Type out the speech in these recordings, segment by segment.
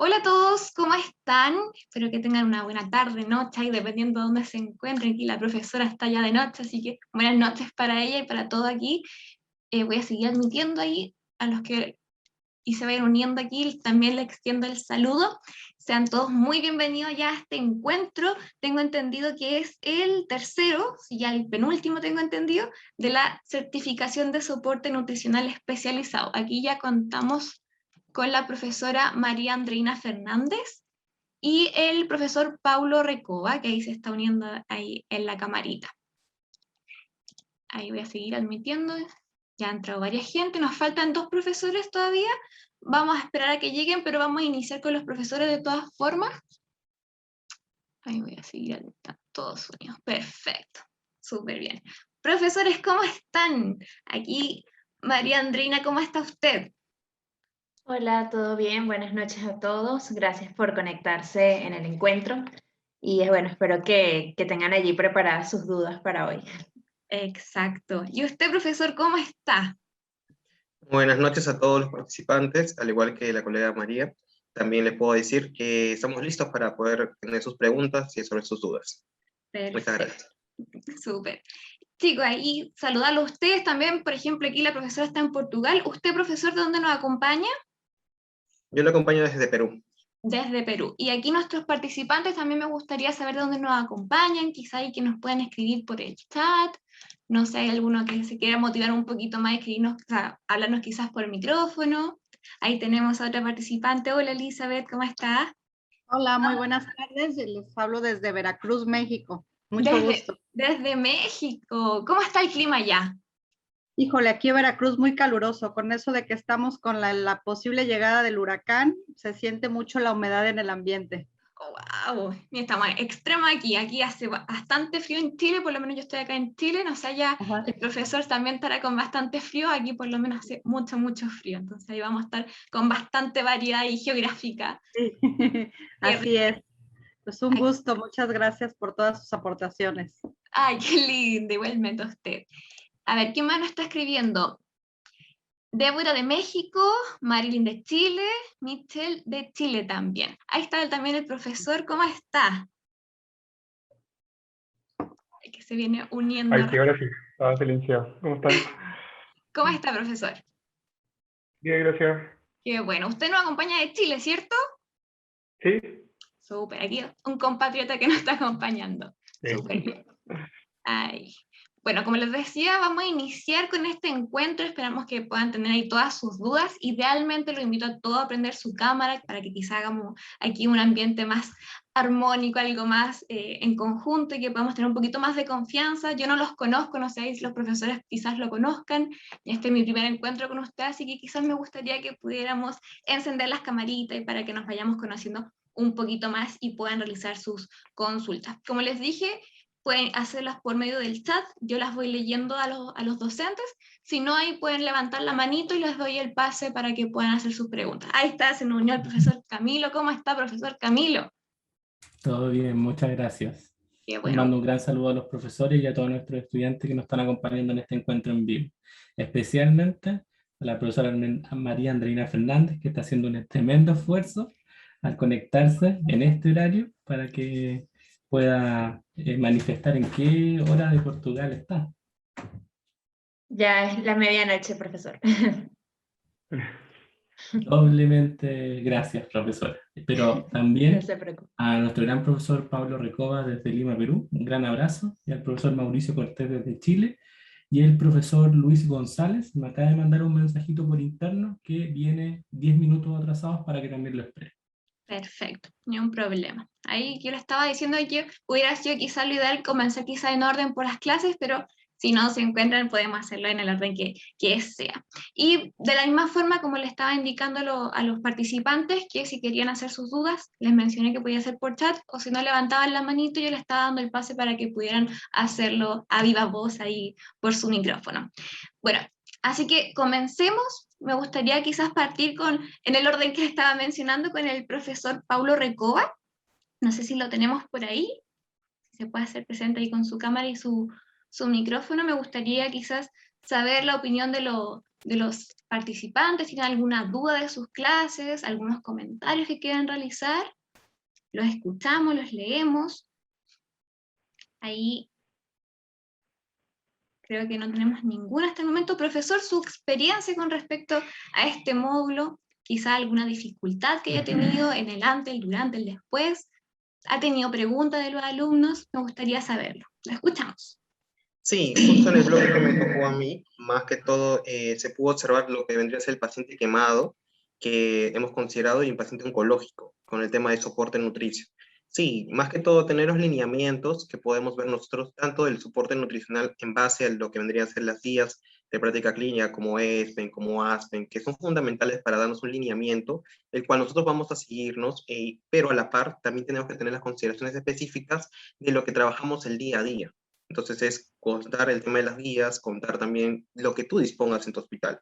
Hola a todos, ¿cómo están? Espero que tengan una buena tarde, noche, y dependiendo de dónde se encuentren. Aquí la profesora está ya de noche, así que buenas noches para ella y para todo aquí. Voy a seguir admitiendo ahí a los que y se vayan uniendo aquí, también le extiendo el saludo. Sean todos muy bienvenidos ya a este encuentro. Tengo entendido que es el tercero, si ya el penúltimo tengo entendido, de la certificación de soporte nutricional especializado. Aquí ya contamos con la profesora María Andreina Fernández y el profesor Paulo Recoba, que ahí se está uniendo ahí en la camarita. Ahí voy a seguir admitiendo. Ya ha entrado varias gente, nos faltan 2 profesores todavía. Vamos a esperar a que lleguen, pero vamos a iniciar con los profesores de todas formas. Ahí voy a seguir admitiendo todos unidos. Perfecto, súper bien. Profesores, ¿cómo están? Aquí, María Andreina, ¿cómo está usted? Hola, ¿todo bien? Buenas noches a todos. Gracias por conectarse en el encuentro. Y bueno, espero que tengan allí preparadas sus dudas para hoy. Exacto. ¿Y usted, profesor, cómo está? Buenas noches a todos los participantes, al igual que la colega María. También les puedo decir que estamos listos para poder tener sus preguntas y resolver sus dudas. Muchas Perfecto, gracias. súper. Chicos, ahí saludarlos a ustedes también. Por ejemplo, aquí la profesora está en Portugal. ¿Usted, profesor, de dónde nos acompaña? Yo lo acompaño desde Perú. Desde Perú. Y aquí nuestros participantes también me gustaría saber de dónde nos acompañan, quizá hay que nos pueden escribir por el chat, no sé, hay alguno que se quiera motivar un poquito más, escribirnos, o sea, hablarnos quizás por micrófono. Ahí tenemos a otra participante. Hola Elizabeth, ¿cómo estás? Hola, muy buenas tardes. Les hablo desde Veracruz, México. Mucho Desde, gusto. desde México. ¿Cómo está el clima allá? Híjole, aquí Veracruz muy caluroso. Con eso de que estamos con la posible llegada del huracán, se siente mucho la humedad en el ambiente. Wow, estamos extremo aquí. Aquí hace bastante frío en Chile, por lo menos yo estoy acá en Chile. No sé, allá Ajá. el profesor también estará con bastante frío. Aquí por lo menos hace mucho, mucho frío. Entonces ahí vamos a estar con bastante variedad y geográfica. Sí, Qué así rico. es. Pues un gusto. Muchas gracias por todas sus aportaciones. Ay, qué lindo, igualmente a usted. A ver, ¿quién más nos está escribiendo? Débora de México, Marilyn de Chile, Michelle de Chile también. Ahí está también el profesor. ¿Cómo está? Que se viene uniendo. Ay, sí, ahora sí, estaba silenciado. ¿Cómo están? ¿Cómo está, profesor? Bien, gracias. Qué bueno. Usted nos acompaña de Chile, ¿cierto? ¿Sí? Súper. Aquí un compatriota que nos está acompañando. Sí. Súper bien. Ay. Bueno, como les decía, vamos a iniciar con este encuentro. Esperamos que puedan tener ahí todas sus dudas. Idealmente lo invito a todos a prender su cámara para que quizá hagamos aquí un ambiente más armónico, algo más en conjunto y que podamos tener un poquito más de confianza. Yo no los conozco, no sé si los profesores quizás lo conozcan. Y este es mi primer encuentro con ustedes, así que quizás me gustaría que pudiéramos encender las camaritas y para que nos vayamos conociendo un poquito más y puedan realizar sus consultas. Como les dije, pueden hacerlas por medio del chat, yo las voy leyendo a los docentes, si no ahí pueden levantar la manito y les doy el pase para que puedan hacer sus preguntas. Ahí está, se nos unió el profesor Camilo. ¿Cómo está, profesor Camilo? Todo bien, muchas gracias. Qué Les bueno. mando un gran saludo a los profesores y a todos nuestros estudiantes que nos están acompañando en este encuentro en vivo. Especialmente a la profesora María Andreina Fernández, que está haciendo un tremendo esfuerzo al conectarse en este horario para que pueda manifestar en qué hora de Portugal está. Ya es la medianoche, profesor. Doblemente gracias, profesora. Pero No también se preocupe. a nuestro gran profesor Pablo Recoba desde Lima, Perú, un gran abrazo, y al profesor Mauricio Cortés desde Chile, y el profesor Luis González me acaba de mandar un mensajito por interno que viene 10 minutos atrasados para que también lo espere. Perfecto, ni un problema. Ahí yo le estaba diciendo que hubiera sido quizá lo ideal comenzar quizá en orden por las clases, pero si no se encuentran podemos hacerlo en el orden que sea. Y de la misma forma como le estaba indicando a los participantes que si querían hacer sus dudas, les mencioné que podía hacer por chat, o si no levantaban la manito, yo les estaba dando el pase para que pudieran hacerlo a viva voz ahí por su micrófono. Bueno, así que comencemos. Me gustaría quizás partir en el orden que estaba mencionando, con el profesor Paulo Recoba. No sé si lo tenemos por ahí, si se puede hacer presente ahí con su cámara y su micrófono. Me gustaría quizás saber la opinión de los participantes, si tienen alguna duda de sus clases, algunos comentarios que quieran realizar. Los escuchamos, los leemos. Ahí creo que no tenemos ninguna hasta el momento. Profesor, su experiencia con respecto a este módulo, quizá alguna dificultad que haya tenido en el antes, el durante, el después. ¿Ha tenido preguntas de los alumnos? Me gustaría saberlo. La escuchamos. Sí, justo en el bloque que me tocó a mí, más que todo se pudo observar lo que vendría a ser el paciente quemado, que hemos considerado, y un paciente oncológico, con el tema de soporte nutricio. Sí, más que todo tener los lineamientos que podemos ver nosotros, tanto del soporte nutricional en base a lo que vendrían a ser las guías de práctica clínica, como ESPEN, como ASPEN, que son fundamentales para darnos un lineamiento, el cual nosotros vamos a seguirnos, pero a la par también tenemos que tener las consideraciones específicas de lo que trabajamos el día a día. Entonces es contar el tema de las guías, contar también lo que tú dispongas en tu hospital.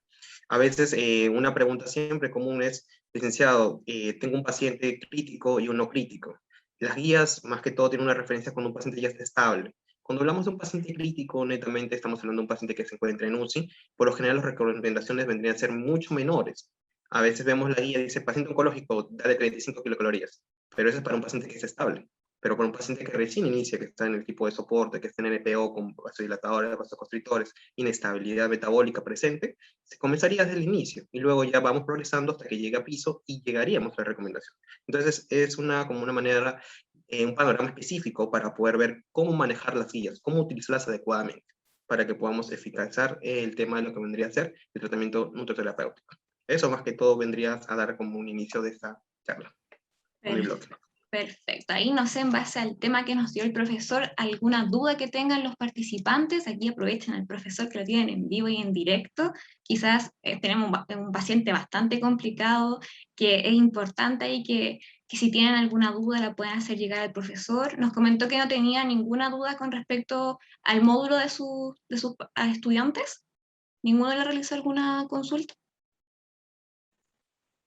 A veces una pregunta siempre común es, licenciado, tengo un paciente crítico y uno crítico. Las guías, más que todo, tienen una referencia cuando un paciente ya está estable. Cuando hablamos de un paciente crítico, netamente estamos hablando de un paciente que se encuentra en UCI, por lo general las recomendaciones vendrían a ser mucho menores. A veces vemos la guía y dice, paciente oncológico, dale 35 kilocalorías, pero eso es para un paciente que es estable. Pero para un paciente que recién inicia, que está en el tipo de soporte, que está en NPO con vasodilatadores, vasoconstrictores, inestabilidad metabólica presente, se comenzaría desde el inicio y luego ya vamos progresando hasta que llegue a piso y llegaríamos a la recomendación. Entonces es como una manera, un panorama específico para poder ver cómo manejar las guías, cómo utilizarlas adecuadamente, para que podamos eficazar el tema de lo que vendría a ser el tratamiento nutroterapéutico. Eso más que todo vendría a dar como un inicio de esta charla. Mi bloque. Perfecto, ahí no sé, en base al tema que nos dio el profesor, alguna duda que tengan los participantes, aquí aprovechen al profesor que lo tienen en vivo y en directo. Quizás tenemos un paciente bastante complicado, que es importante ahí que si tienen alguna duda la pueden hacer llegar al profesor. Nos comentó que no tenía ninguna duda con respecto al módulo de sus estudiantes. ¿Ninguno le realizó alguna consulta?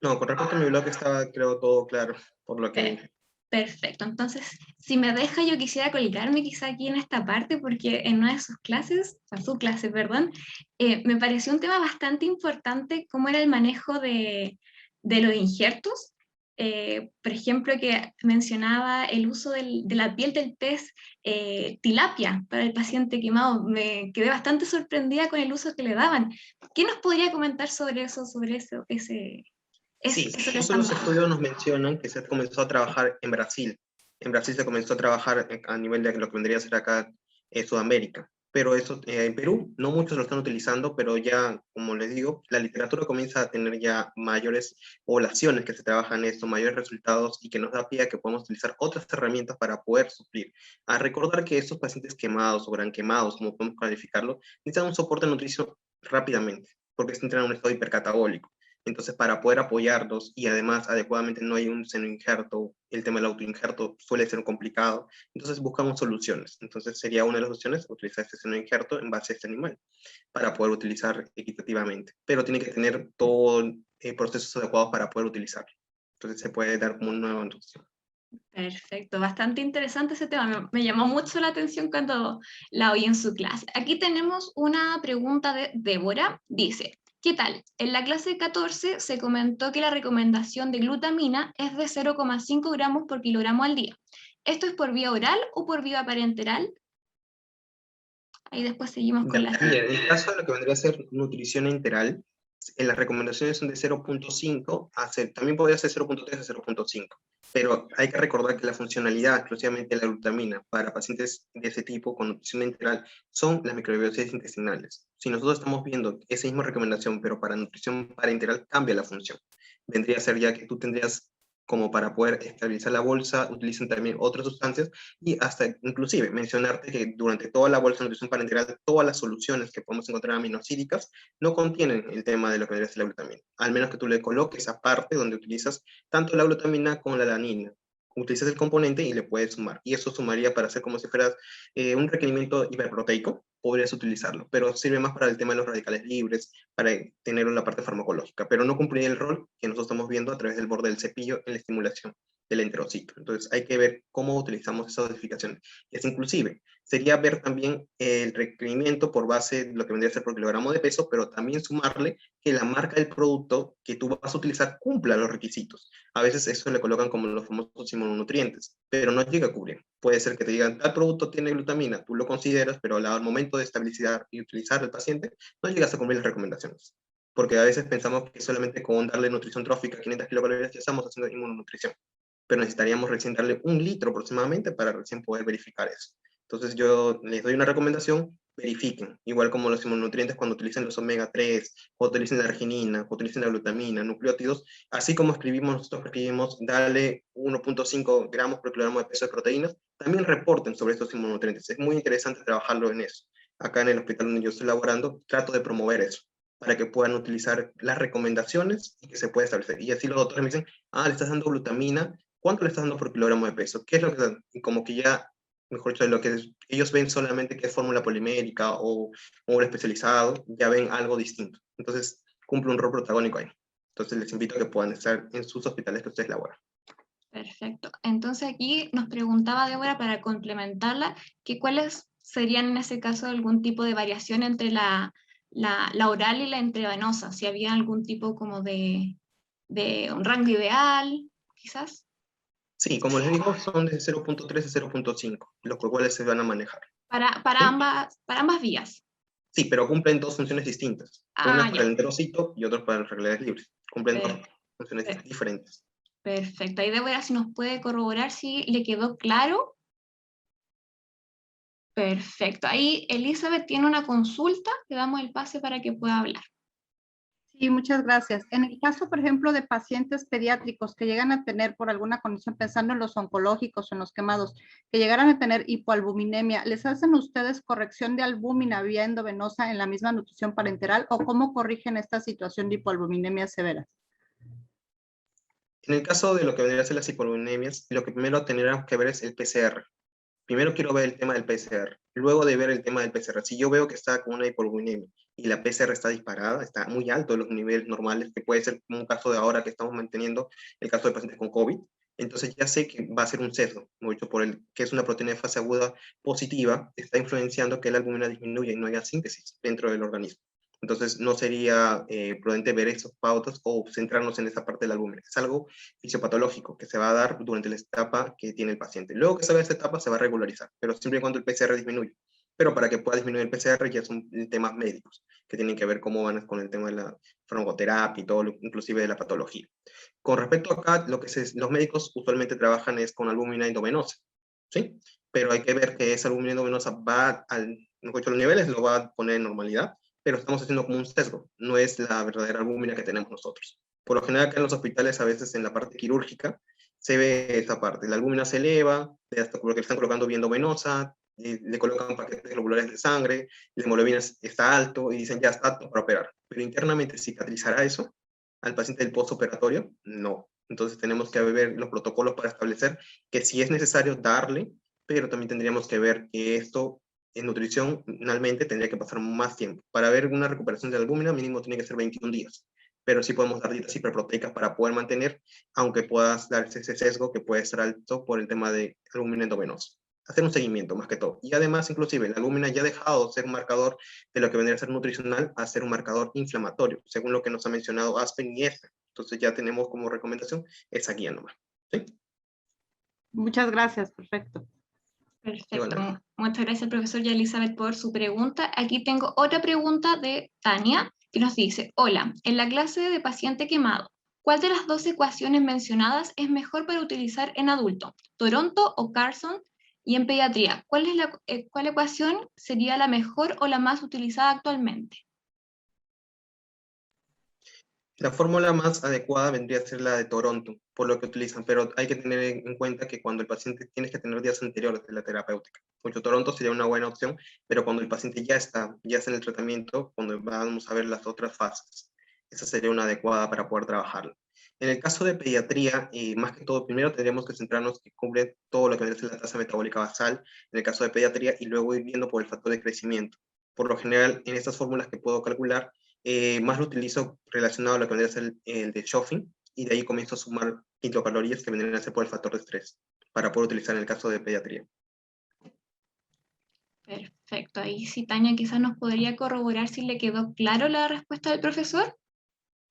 No, con respecto a mi blog estaba, creo, todo claro, por lo que dije. Perfecto, entonces, si me deja, yo quisiera colocarme quizá aquí en esta parte, porque en una de sus clases, o su clase, perdón, me pareció un tema bastante importante, cómo era el manejo de los injertos. Por ejemplo, que mencionaba el uso de la piel del pez tilapia para el paciente quemado. Me quedé bastante sorprendida con el uso que le daban. ¿Qué nos podría comentar sobre eso, Sí, eso que justo los estamos... estudios nos mencionan que se comenzó a trabajar en Brasil. En Brasil se comenzó a trabajar a nivel de lo que vendría a ser acá Sudamérica. Pero eso en Perú no muchos lo están utilizando, pero ya, como les digo, la literatura comienza a tener ya mayores poblaciones que se trabajan en esto, mayores resultados y que nos da pie a que podamos utilizar otras herramientas para poder suplir. A recordar que estos pacientes quemados o gran quemados, como podemos calificarlo, necesitan un soporte nutricio rápidamente, porque se entran en un estado hipercatabólico. Entonces, para poder apoyarlos y además adecuadamente no hay un seno injerto, el tema del autoinjerto suele ser complicado, entonces buscamos soluciones. Entonces, sería una de las opciones utilizar este seno injerto en base a este animal para poder utilizar equitativamente, pero tiene que tener todo procesos adecuados para poder utilizarlo. Entonces, se puede dar como una nueva opción. Perfecto, bastante interesante ese tema. Me llamó mucho la atención cuando la oí en su clase. Aquí tenemos una pregunta de Débora. Dice, ¿qué tal? En la clase 14 se comentó que la recomendación de glutamina es de 0,5 gramos por kilogramo al día. ¿Esto es por vía oral o por vía parenteral? Ahí después seguimos con la... Bien, en el caso de lo que vendría a ser nutrición enteral, las recomendaciones son de 0.5 a 0, también podría ser 0.3 a 0.5, pero hay que recordar que la funcionalidad exclusivamente de la glutamina para pacientes de ese tipo con nutrición enteral son las microbiocidas intestinales. Si nosotros estamos viendo esa misma recomendación, pero para nutrición parenteral cambia la función. Vendría a ser ya que tú tendrías como para poder estabilizar la bolsa, utilizan también otras sustancias y hasta inclusive mencionarte que durante toda la bolsa de nutrición parenteral, todas las soluciones que podemos encontrar aminoácidicas no contienen el tema de lo que vendría a ser la glutamina, al menos que tú le coloques aparte donde utilizas tanto la glutamina como la alanina. Utilizas el componente y le puedes sumar, y eso sumaría para hacer como si fueras un requerimiento hiperproteico, podrías utilizarlo, pero sirve más para el tema de los radicales libres, para tener la parte farmacológica, pero no cumpliría el rol que nosotros estamos viendo a través del borde del cepillo en la estimulación del enterocito. Entonces hay que ver cómo utilizamos esas dosificaciones. Y es inclusive, sería ver también el requerimiento por base de lo que vendría a ser por kilogramo de peso, pero también sumarle que la marca del producto que tú vas a utilizar cumpla los requisitos. A veces eso le colocan como los famosos inmunonutrientes, pero no llega a cubrir. Puede ser que te digan, tal producto tiene glutamina, tú lo consideras, pero al momento de estabilizar y utilizar al paciente, no llegas a cumplir las recomendaciones. Porque a veces pensamos que solamente con darle nutrición trófica 500 kilocalorías ya estamos haciendo inmunonutrición, pero necesitaríamos recién darle 1 litro aproximadamente para recién poder verificar eso. Entonces yo les doy una recomendación, verifiquen, igual como los inmunonutrientes cuando utilicen los omega 3, o utilicen la arginina, o utilicen la glutamina, nucleótidos, así como nosotros escribimos, dale 1.5 gramos por kilogramo de peso de proteínas, también reporten sobre estos inmunonutrientes. Es muy interesante trabajarlo en eso. Acá en el hospital donde yo estoy laborando, trato de promover eso, para que puedan utilizar las recomendaciones y que se pueda establecer. Y así los doctores me dicen, le estás dando glutamina, ¿cuánto le estás dando por kilogramo de peso? ¿Qué es lo que dan? Y como que ya, mejor dicho, lo que ellos ven solamente que es fórmula polimérica o un especializado, ya ven algo distinto. Entonces, cumple un rol protagónico ahí. Entonces, les invito a que puedan estar en sus hospitales que ustedes laboran. Perfecto. Entonces aquí nos preguntaba Débora, para complementarla, que cuáles serían en ese caso algún tipo de variación entre la oral y la intravenosa, si había algún tipo como de un rango ideal, quizás. Sí, como les digo, son de 0.3 a 0.5, los cuales se van a manejar. Para ambas vías. Sí, pero cumplen dos funciones distintas. Una para Ya. el enterocito y otra para las regularidades libres. Cumplen dos funciones diferentes. Perfecto. Ahí Débora, si nos puede corroborar si le quedó claro. Perfecto. Ahí Elizabeth tiene una consulta, le damos el pase para que pueda hablar. Sí, muchas gracias. En el caso, por ejemplo, de pacientes pediátricos que llegan a tener por alguna condición, pensando en los oncológicos o en los quemados, que llegaran a tener hipoalbuminemia, ¿les hacen ustedes corrección de albúmina vía endovenosa en la misma nutrición parenteral o cómo corrigen esta situación de hipoalbuminemia severa? En el caso de lo que vendría a ser las hipoalbuminemias, lo que primero tendríamos que ver es el PCR. Primero quiero ver el tema del PCR, luego de ver el tema del PCR. Si yo veo que está con una hipoalbuminemia y la PCR está disparada, está muy alto de los niveles normales, que puede ser como un caso de ahora que estamos manteniendo, el caso de pacientes con COVID, entonces ya sé que va a ser un sesgo, mucho por el que es una proteína de fase aguda positiva, está influenciando que la albúmina disminuya y no haya síntesis dentro del organismo. Entonces no sería prudente ver esos pautas o centrarnos en esa parte de la albúmina. Es algo fisiopatológico que se va a dar durante la etapa que tiene el paciente. Luego que se vea esa etapa se va a regularizar, pero siempre y cuando el PCR disminuye. Pero para que pueda disminuir el PCR ya son temas médicos, que tienen que ver cómo van con el tema de la farmacoterapia y todo, inclusive de la patología. Con respecto a acá, los médicos usualmente trabajan es con albúmina endovenosa, ¿sí? Pero hay que ver que esa albúmina endovenosa va los niveles, lo va a poner en normalidad, pero estamos haciendo como un sesgo, no es la verdadera albúmina que tenemos nosotros. Por lo general acá en los hospitales, a veces en la parte quirúrgica, se ve esa parte, la albúmina se eleva, porque le están colocando vía endovenosa, le colocan paquetes globulares de sangre, la hemoglobina está alto y dicen ya está apto para operar. Pero internamente, ¿cicatrizará eso al paciente del postoperatorio? No. Entonces tenemos que ver los protocolos para establecer que si es necesario darle, pero también tendríamos que ver que esto en nutrición, finalmente, tendría que pasar más tiempo. Para ver una recuperación de la albúmina, mínimo tiene que ser 21 días. Pero sí podemos dar dietas hiperproteicas para poder mantener, aunque puedas darse ese sesgo que puede ser alto por el tema de albúmina endovenosa. Hacer un seguimiento más que todo. Y además, inclusive, la albúmina ya ha dejado de ser un marcador de lo que vendría a ser nutricional a ser un marcador inflamatorio, según lo que nos ha mencionado Aspen y Espen. Entonces ya tenemos como recomendación esa guía nomás. ¿Sí? Muchas gracias, perfecto. Perfecto. Igualmente. Muchas gracias, profesor y Elizabeth, por su pregunta. Aquí tengo otra pregunta de Tania, que nos dice, hola, en la clase de paciente quemado, ¿cuál de las dos ecuaciones mencionadas es mejor para utilizar en adulto? ¿Toronto o Carson? Y en pediatría, ¿cuál ecuación sería la mejor o la más utilizada actualmente? La fórmula más adecuada vendría a ser la de Toronto, por lo que utilizan, pero hay que tener en cuenta que cuando el paciente tiene que tener días anteriores de la terapéutica. Mucho Toronto sería una buena opción, pero cuando el paciente ya está en el tratamiento, cuando vamos a ver las otras fases, esa sería una adecuada para poder trabajarla. En el caso de pediatría, más que todo, primero tendríamos que centrarnos que cubre todo lo que es la tasa metabólica basal, en el caso de pediatría, y luego ir viendo por el factor de crecimiento. Por lo general, en estas fórmulas que puedo calcular, más lo utilizo relacionado a lo que vendría a ser el de Schoffing, y de ahí comienzo a sumar kilocalorías que vendrían a ser por el factor de estrés, para poder utilizar en el caso de pediatría. Perfecto. Ahí sí, Tania quizás nos podría corroborar si le quedó claro la respuesta del profesor.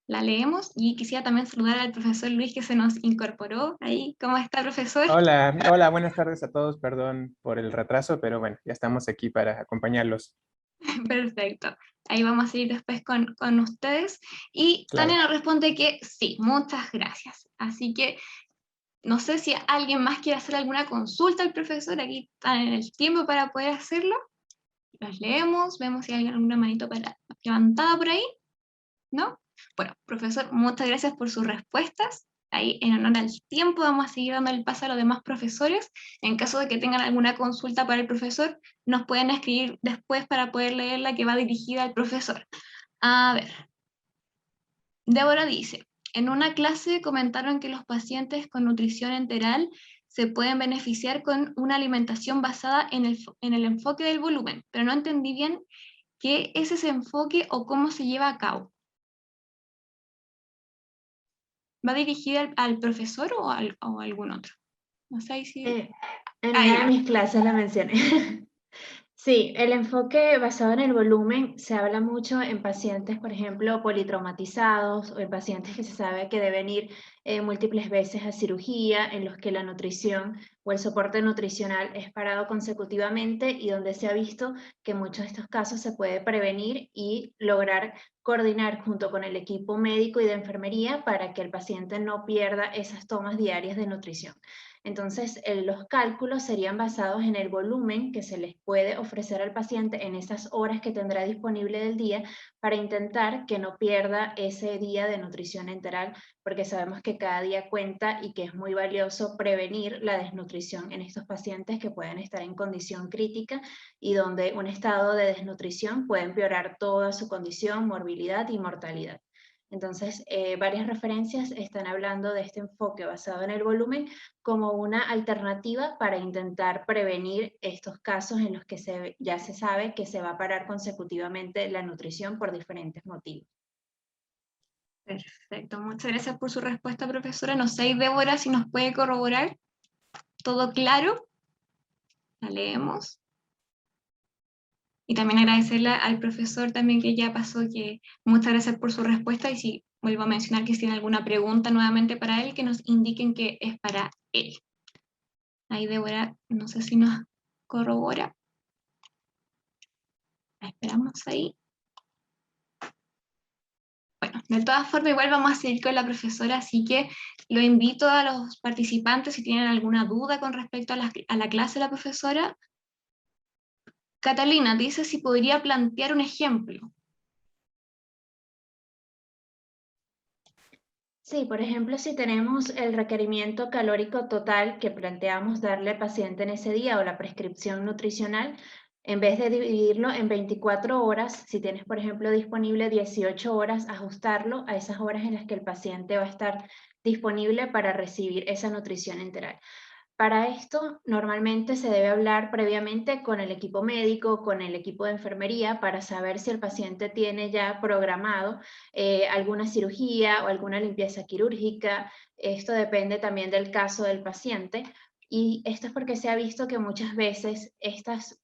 La leemos y quisiera también saludar al profesor Luis que se nos incorporó ahí. ¿Cómo está, profesor? Hola, hola, buenas tardes a todos. Perdón por el retraso, pero bueno, ya estamos aquí para acompañarlos. Perfecto. Ahí vamos a seguir después con ustedes. Y Claro. Tania nos responde que sí, muchas gracias. Así que no sé si alguien más quiere hacer alguna consulta al profesor. Aquí están en el tiempo para poder hacerlo. Las leemos, vemos si hay alguna manito levantada por ahí. ¿No? Bueno, profesor, muchas gracias por sus respuestas. Ahí, en honor al tiempo, vamos a seguir dando el paso a los demás profesores. En caso de que tengan alguna consulta para el profesor, nos pueden escribir después para poder leerla, que va dirigida al profesor. A ver. Débora dice, en una clase comentaron que los pacientes con nutrición enteral se pueden beneficiar con una alimentación basada en el enfoque del volumen, pero no entendí bien qué es ese enfoque o cómo se lleva a cabo. ¿Va dirigida al profesor o a algún otro? No sé si... En una de mis clases la mencioné. Sí, el enfoque basado en el volumen se habla mucho en pacientes, por ejemplo, politraumatizados o en pacientes que se sabe que deben ir múltiples veces a cirugía, en los que la nutrición o el soporte nutricional es parado consecutivamente y donde se ha visto que en muchos de estos casos se puede prevenir y lograr coordinar junto con el equipo médico y de enfermería para que el paciente no pierda esas tomas diarias de nutrición. Entonces, los cálculos serían basados en el volumen que se les puede ofrecer al paciente en esas horas que tendrá disponible del día para intentar que no pierda ese día de nutrición enteral, porque sabemos que cada día cuenta y que es muy valioso prevenir la desnutrición en estos pacientes que pueden estar en condición crítica y donde un estado de desnutrición puede empeorar toda su condición, morbilidad y mortalidad. Entonces, varias referencias están hablando de este enfoque basado en el volumen como una alternativa para intentar prevenir estos casos en los que ya se sabe que se va a parar consecutivamente la nutrición por diferentes motivos. Perfecto, muchas gracias por su respuesta, profesora. No sé, Débora, si nos puede corroborar. ¿Todo claro? La leemos. Y también agradecerle al profesor también que ya pasó, que muchas gracias por su respuesta, y si vuelvo a mencionar que si tiene alguna pregunta nuevamente para él, que nos indiquen que es para él. Ahí Débora, no sé si nos corrobora. La esperamos ahí. Bueno, de todas formas igual vamos a seguir con la profesora, así que lo invito a los participantes si tienen alguna duda con respecto a la clase de la profesora. Catalina dice si podría plantear un ejemplo. Sí, por ejemplo, si tenemos el requerimiento calórico total que planteamos darle al paciente en ese día o la prescripción nutricional, en vez de dividirlo en 24 horas, si tienes, por ejemplo, disponible 18 horas, ajustarlo a esas horas en las que el paciente va a estar disponible para recibir esa nutrición enteral. Para esto, normalmente se debe hablar previamente con el equipo médico, con el equipo de enfermería, para saber si el paciente tiene ya programado alguna cirugía o alguna limpieza quirúrgica. Esto depende también del caso del paciente. Y esto es porque se ha visto que muchas veces estas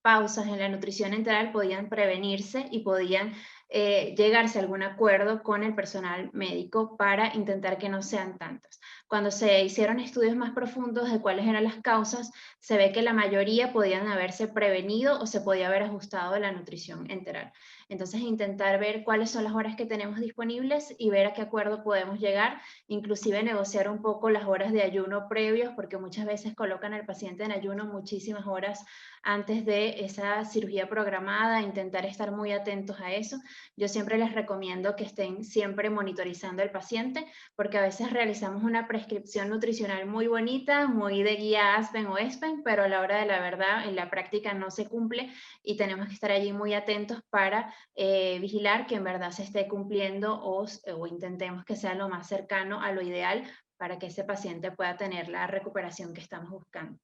pausas en la nutrición enteral podían prevenirse y podían llegarse a algún acuerdo con el personal médico para intentar que no sean tantas. Cuando se hicieron estudios más profundos de cuáles eran las causas, se ve que la mayoría podían haberse prevenido o se podía haber ajustado la nutrición enteral. Entonces, intentar ver cuáles son las horas que tenemos disponibles y ver a qué acuerdo podemos llegar, inclusive negociar un poco las horas de ayuno previos, porque muchas veces colocan al paciente en ayuno muchísimas horas antes de esa cirugía programada, intentar estar muy atentos a eso. Yo siempre les recomiendo que estén siempre monitorizando al paciente, porque a veces realizamos una prescripción nutricional muy bonita, muy de guía ASPEN o ESPEN, pero a la hora de la verdad en la práctica no se cumple y tenemos que estar allí muy atentos para vigilar que en verdad se esté cumpliendo o intentemos que sea lo más cercano a lo ideal para que ese paciente pueda tener la recuperación que estamos buscando.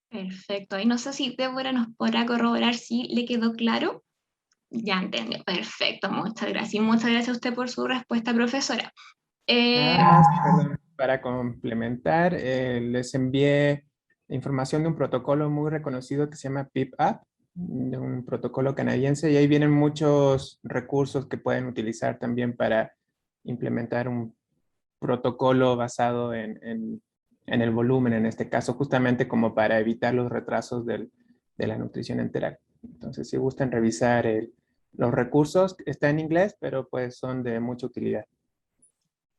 Perfecto, y no sé si Débora nos podrá corroborar si le quedó claro. Ya entendió, perfecto, muchas gracias. Y muchas gracias a usted por su respuesta, profesora. Nada más, perdón, para complementar, les envié información de un protocolo muy reconocido que se llama PIP-App, de un protocolo canadiense, y ahí vienen muchos recursos que pueden utilizar también para implementar un protocolo basado en el volumen, en este caso, justamente como para evitar los retrasos de la nutrición enteral. Entonces, si gustan revisar los recursos, está en inglés, pero pues son de mucha utilidad.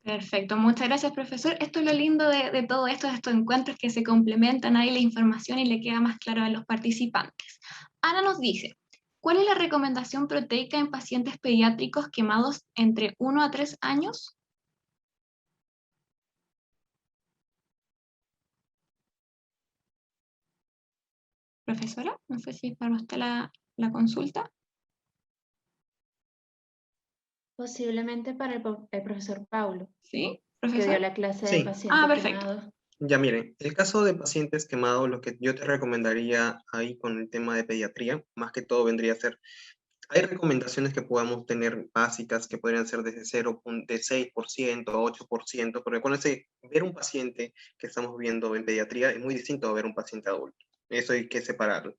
Perfecto, muchas gracias, profesor. Esto es lo lindo de todo esto, de estos encuentros que se complementan ahí la información y le queda más claro a los participantes. Ana nos dice, ¿cuál es la recomendación proteica en pacientes pediátricos quemados entre 1 a 3 años? Profesora, no sé si es para usted la consulta. Posiblemente para el profesor Paulo, ¿Sí, que dio profesor? la clase de Sí. paciente Perfecto. quemado. Ya miren, el caso de pacientes quemados, lo que yo te recomendaría ahí con el tema de pediatría, más que todo vendría a ser, hay recomendaciones que podamos tener básicas que podrían ser desde 6% a 8%, porque acuérdense, ver un paciente que estamos viendo en pediatría es muy distinto a ver un paciente adulto. Eso hay que separarlo.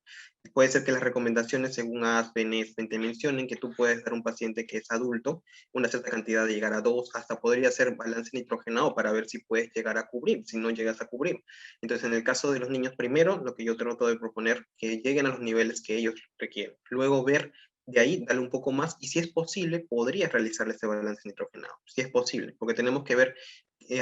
Puede ser que las recomendaciones según ASPEN, ESPEN te mencionen que tú puedes dar a un paciente que es adulto una cierta cantidad de llegar a 2, hasta podría ser balance nitrogenado para ver si puedes llegar a cubrir, si no llegas a cubrir. Entonces, en el caso de los niños, primero, lo que yo trato de proponer, que lleguen a los niveles que ellos requieren. Luego ver de ahí, dale un poco más, y si es posible, podrías realizarle ese balance nitrogenado, si es posible, porque tenemos que ver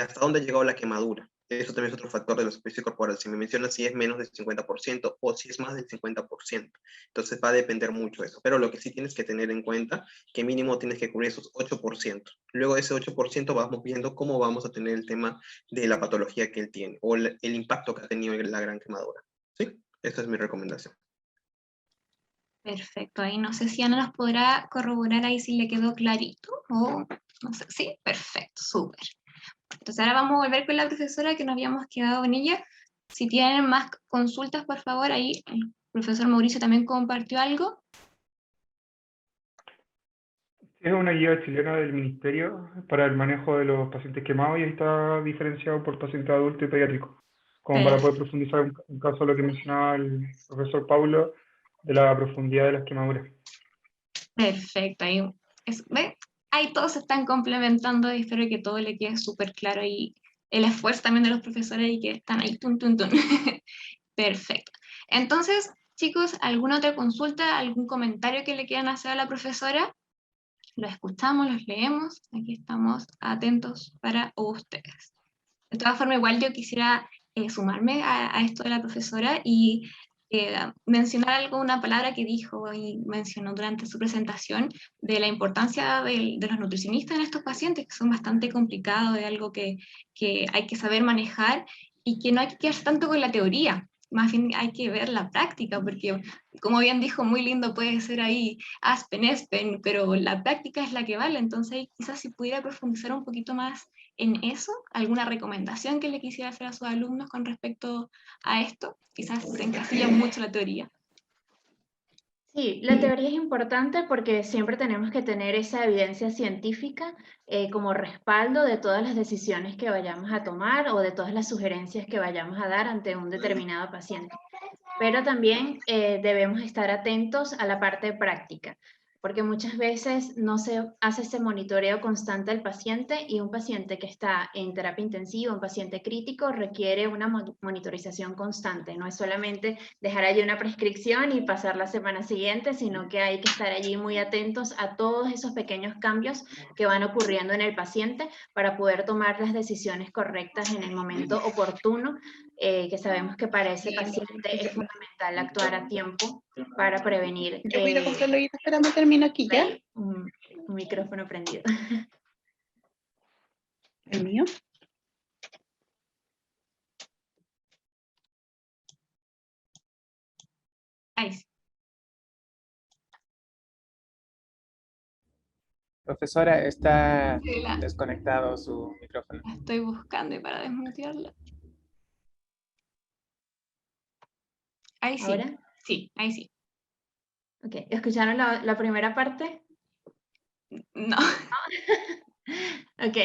hasta dónde ha llegado la quemadura. Eso también es otro factor de la superficie corporal. Si me mencionas si es menos del 50% o si es más del 50%. Entonces va a depender mucho de eso. Pero lo que sí tienes que tener en cuenta, que mínimo tienes que cubrir esos 8%. Luego de ese 8% vamos viendo cómo vamos a tener el tema de la patología que él tiene o el impacto que ha tenido en la gran quemadura. ¿Sí? Esa es mi recomendación. Perfecto, ahí no sé si Ana nos podrá corroborar ahí si le quedó clarito o no sé, sí, perfecto, súper. Entonces ahora vamos a volver con la profesora que nos habíamos quedado en ella. Si tienen más consultas, por favor, ahí el profesor Mauricio también compartió algo. Es una guía chilena del Ministerio para el manejo de los pacientes quemados y ahí está diferenciado por paciente adulto y pediátrico, como para poder profundizar en caso de lo que mencionaba el profesor Paulo, de la profundidad de las quemaduras. Perfecto, ahí, ¿ve? Ahí todos se están complementando y espero que todo le quede súper claro y el esfuerzo también de los profesores y que están ahí, tun, tun, tun. Perfecto. Entonces, chicos, ¿alguna otra consulta, algún comentario que le quieran hacer a la profesora? Los escuchamos, los leemos, aquí estamos atentos para ustedes. De todas formas, igual yo quisiera sumarme a esto de la profesora y mencionar algo, una palabra que dijo y mencionó durante su presentación de la importancia de los nutricionistas en estos pacientes, que son bastante complicados, es algo que hay que saber manejar y que no hay que quedarse tanto con la teoría, más bien hay que ver la práctica, porque como bien dijo, muy lindo puede ser ahí Aspen, Espen, pero la práctica es la que vale, entonces quizás si pudiera profundizar un poquito más en eso, alguna recomendación que le quisiera hacer a sus alumnos con respecto a esto, quizás se encasilla mucho la teoría. Sí, la teoría es importante porque siempre tenemos que tener esa evidencia científica como respaldo de todas las decisiones que vayamos a tomar o de todas las sugerencias que vayamos a dar ante un determinado paciente. Pero también debemos estar atentos a la parte práctica, porque muchas veces no se hace ese monitoreo constante del paciente y un paciente que está en terapia intensiva, un paciente crítico, requiere una monitorización constante. No es solamente dejar allí una prescripción y pasar la semana siguiente, sino que hay que estar allí muy atentos a todos esos pequeños cambios que van ocurriendo en el paciente para poder tomar las decisiones correctas en el momento oportuno, que sabemos que para ese paciente es fundamental actuar a tiempo para prevenir. Yo voy a comprar lo que está esperando, termino aquí ya. Un micrófono prendido. ¿El mío? Ahí sí. Profesora, está La desconectado su micrófono. estoy buscando para desmutearla. Ahí sí. ¿Ahora? Sí, ahí sí. Ok, ¿escucharon la primera parte? No. Ok.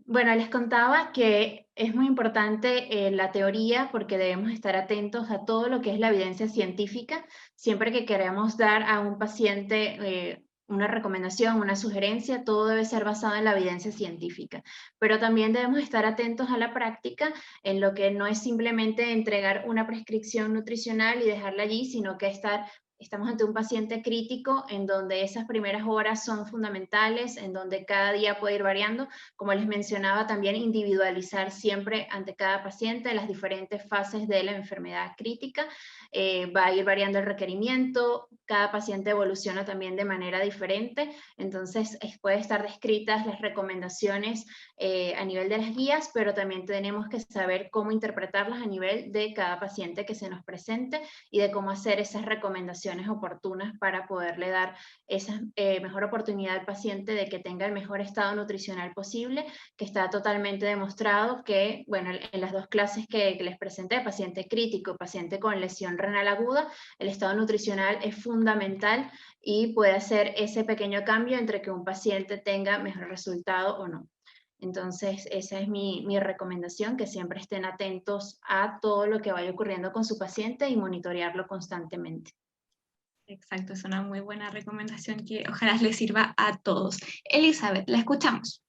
Bueno, les contaba que es muy importante la teoría porque debemos estar atentos a todo lo que es la evidencia científica. Siempre que queremos dar a un paciente una recomendación, una sugerencia, todo debe ser basado en la evidencia científica. Pero también debemos estar atentos a la práctica, en lo que no es simplemente entregar una prescripción nutricional y dejarla allí, sino que estamos ante un paciente crítico en donde esas primeras horas son fundamentales, en donde cada día puede ir variando. Como les mencionaba, también individualizar siempre ante cada paciente las diferentes fases de la enfermedad crítica. Va a ir variando el requerimiento, cada paciente evoluciona también de manera diferente, entonces puede estar descritas las recomendaciones a nivel de las guías, pero también tenemos que saber cómo interpretarlas a nivel de cada paciente que se nos presente y de cómo hacer esas recomendaciones oportunas para poderle dar esa mejor oportunidad al paciente de que tenga el mejor estado nutricional posible, que está totalmente demostrado que, bueno, en las dos clases que les presenté, paciente crítico, paciente con lesión renal aguda, el estado nutricional es fundamental y puede hacer ese pequeño cambio entre que un paciente tenga mejor resultado o no. Entonces, esa es mi recomendación, que siempre estén atentos a todo lo que vaya ocurriendo con su paciente y monitorearlo constantemente. Exacto, es una muy buena recomendación que ojalá les sirva a todos. Elizabeth, la escuchamos.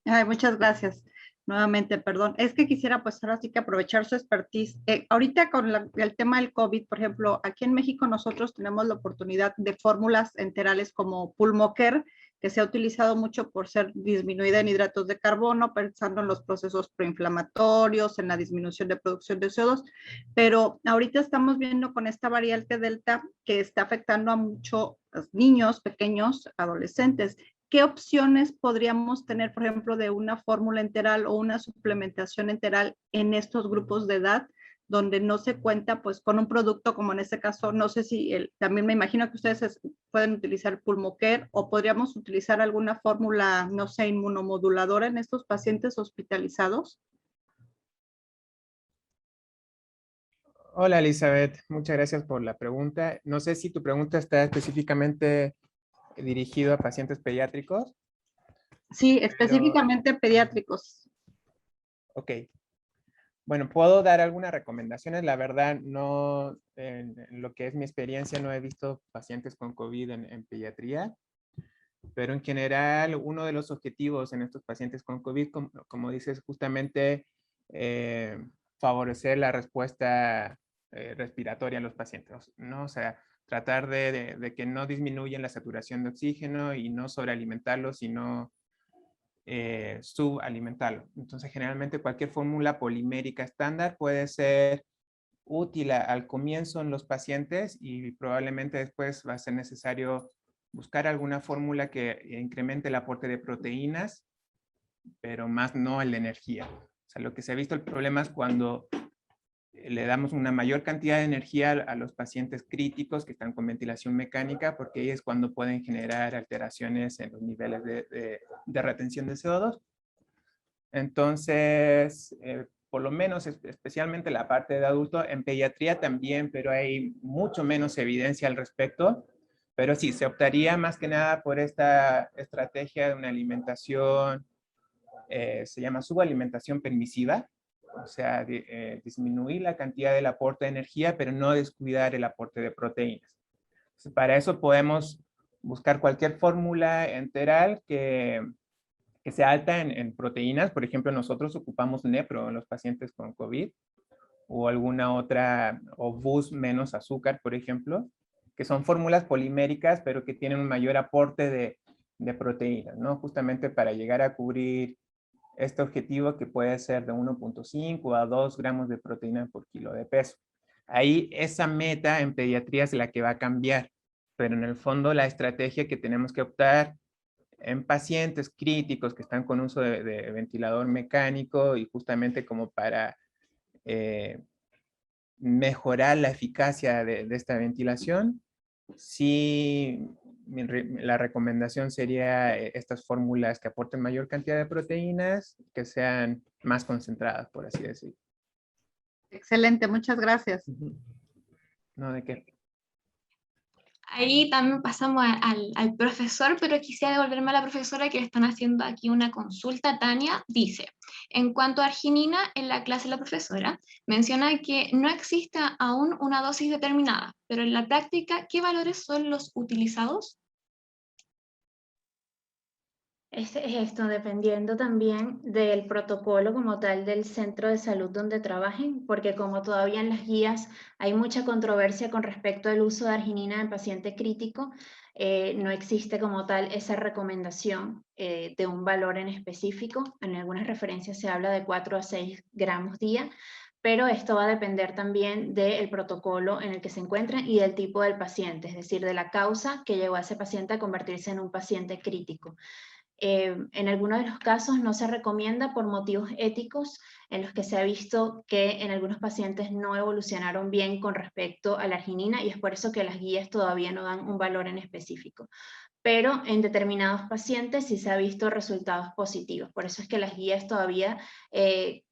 Ay, muchas gracias. Nuevamente, perdón. Es que quisiera pues ahora sí que aprovechar su expertise. Ahorita con el tema del COVID, por ejemplo, aquí en México nosotros tenemos la oportunidad de fórmulas enterales como Pulmocare, que se ha utilizado mucho por ser disminuida en hidratos de carbono, pensando en los procesos proinflamatorios, en la disminución de producción de CO2, pero ahorita estamos viendo con esta variante Delta que está afectando a muchos niños pequeños, adolescentes. ¿Qué opciones podríamos tener, por ejemplo, de una fórmula enteral o una suplementación enteral en estos grupos de edad donde no se cuenta pues con un producto como en este caso? No sé si también me imagino que ustedes pueden utilizar Pulmocare o podríamos utilizar alguna fórmula, no sé, inmunomoduladora en estos pacientes hospitalizados. Hola Elizabeth, muchas gracias por la pregunta. No sé si tu pregunta está específicamente dirigido a pacientes pediátricos. Sí, específicamente pediátricos. Ok. Bueno, puedo dar algunas recomendaciones. La verdad, no, en lo que es mi experiencia, no he visto pacientes con COVID en pediatría, pero en general, uno de los objetivos en estos pacientes con COVID, como dices, justamente favorecer la respuesta respiratoria en los pacientes, ¿no? O sea, tratar de que no disminuyan la saturación de oxígeno y no sobrealimentarlos, sino subalimentarlo. Entonces, generalmente cualquier fórmula polimérica estándar puede ser útil al comienzo en los pacientes y probablemente después va a ser necesario buscar alguna fórmula que incremente el aporte de proteínas, pero más no el de energía. O sea, lo que se ha visto el problema es cuando le damos una mayor cantidad de energía a los pacientes críticos que están con ventilación mecánica, porque ahí es cuando pueden generar alteraciones en los niveles de retención de CO2. Entonces, por lo menos, especialmente la parte de adulto, en pediatría también, pero hay mucho menos evidencia al respecto. Pero sí, se optaría más que nada por esta estrategia de una alimentación, se llama subalimentación permisiva, o sea, disminuir la cantidad del aporte de energía, pero no descuidar el aporte de proteínas. Entonces, para eso podemos buscar cualquier fórmula enteral que sea alta en proteínas. Por ejemplo, nosotros ocupamos Nepro en los pacientes con COVID, o alguna otra, o BUS menos azúcar, por ejemplo, que son fórmulas poliméricas, pero que tienen un mayor aporte de proteínas, ¿no? Justamente para llegar a cubrir este objetivo que puede ser de 1.5 a 2 gramos de proteína por kilo de peso. Ahí esa meta en pediatría es la que va a cambiar, pero en el fondo la estrategia que tenemos que optar en pacientes críticos que están con uso de ventilador mecánico y justamente como para mejorar la eficacia de esta ventilación, sí, la recomendación sería estas fórmulas que aporten mayor cantidad de proteínas, que sean más concentradas, por así decirlo. Excelente, muchas gracias. No, ¿de qué? Ahí también pasamos al profesor, pero quisiera devolverme a la profesora que le están haciendo aquí una consulta. Tania dice, en cuanto a arginina, en la clase la profesora menciona que no existe aún una dosis determinada, pero en la práctica, ¿qué valores son los utilizados? Es esto, dependiendo también del protocolo como tal del centro de salud donde trabajen, porque como todavía en las guías hay mucha controversia con respecto al uso de arginina en paciente crítico, no existe como tal esa recomendación de un valor en específico. En algunas referencias se habla de 4 a 6 gramos día, pero esto va a depender también del protocolo en el que se encuentren y del tipo del paciente, es decir, de la causa que llevó a ese paciente a convertirse en un paciente crítico. En algunos de los casos no se recomienda por motivos éticos en los que se ha visto que en algunos pacientes no evolucionaron bien con respecto a la arginina y es por eso que las guías todavía no dan un valor en específico. Pero en determinados pacientes sí se ha visto resultados positivos. Por eso es que las guías todavía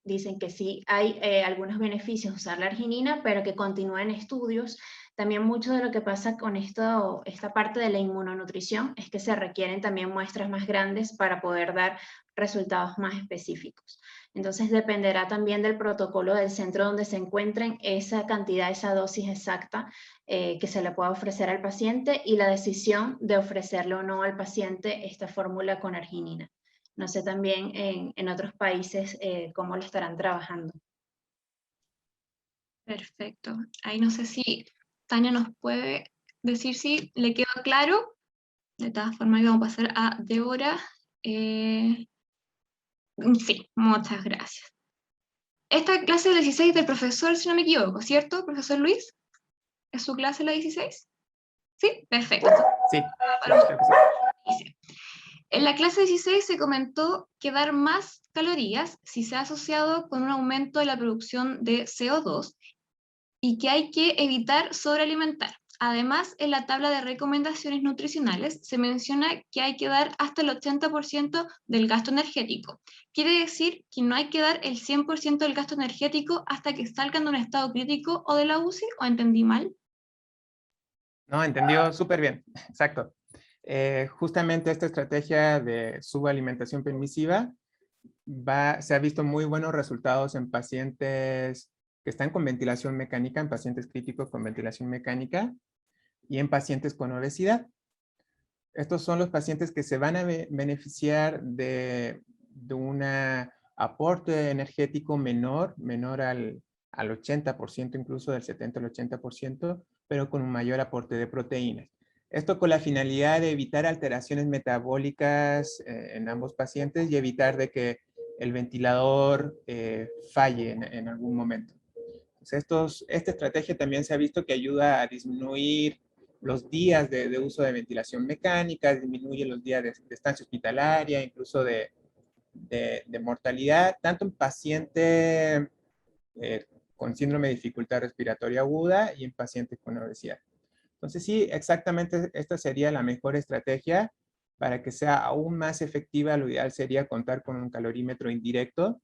dicen que sí hay algunos beneficios de usar la arginina, pero que continúen estudios. También mucho de lo que pasa con esta parte de la inmunonutrición es que se requieren también muestras más grandes para poder dar resultados más específicos. Entonces dependerá también del protocolo del centro donde se encuentren esa cantidad, esa dosis exacta que se le pueda ofrecer al paciente y la decisión de ofrecerle o no al paciente esta fórmula con arginina. No sé también en otros países cómo lo estarán trabajando. Perfecto. Ahí no sé si Tania nos puede decir si le quedó claro. De todas formas, vamos a pasar a Débora. Sí, muchas gracias. Esta clase es 16 del profesor, si no me equivoco, ¿cierto, profesor Luis? ¿Es su clase la 16? Sí, perfecto. Sí, Para creo que sí. dice, en la clase 16 se comentó que dar más calorías si se ha asociado con un aumento de la producción de CO2 y que hay que evitar sobrealimentar. Además, en la tabla de recomendaciones nutricionales se menciona que hay que dar hasta el 80% del gasto energético. Quiere decir que no hay que dar el 100% del gasto energético hasta que salgan de un estado crítico o de la UCI, ¿o entendí mal? No, entendió súper bien, exacto. Justamente esta estrategia de subalimentación permisiva se ha visto muy buenos resultados en pacientes que están con ventilación mecánica, en pacientes críticos con ventilación mecánica y en pacientes con obesidad. Estos son los pacientes que se van a beneficiar de un aporte energético menor al 80%, incluso del 70 al 80%, pero con un mayor aporte de proteínas. Esto con la finalidad de evitar alteraciones metabólicas en ambos pacientes y evitar de que el ventilador falle en algún momento. Entonces, esta estrategia también se ha visto que ayuda a disminuir los días de uso de ventilación mecánica, disminuye los días de estancia hospitalaria, incluso de mortalidad, tanto en pacientes con síndrome de dificultad respiratoria aguda y en pacientes con obesidad. Entonces sí, exactamente esta sería la mejor estrategia para que sea aún más efectiva. Lo ideal sería contar con un calorímetro indirecto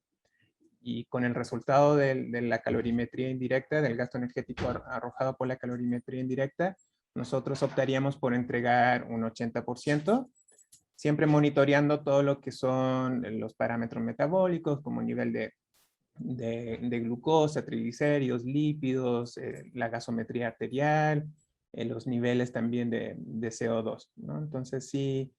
y con el resultado de la calorimetría indirecta, del gasto energético arrojado por la calorimetría indirecta, nosotros optaríamos por entregar un 80%, siempre monitoreando todo lo que son los parámetros metabólicos, como nivel de glucosa, triglicéridos, lípidos, la gasometría arterial, los niveles también de CO2, ¿no? Entonces sí,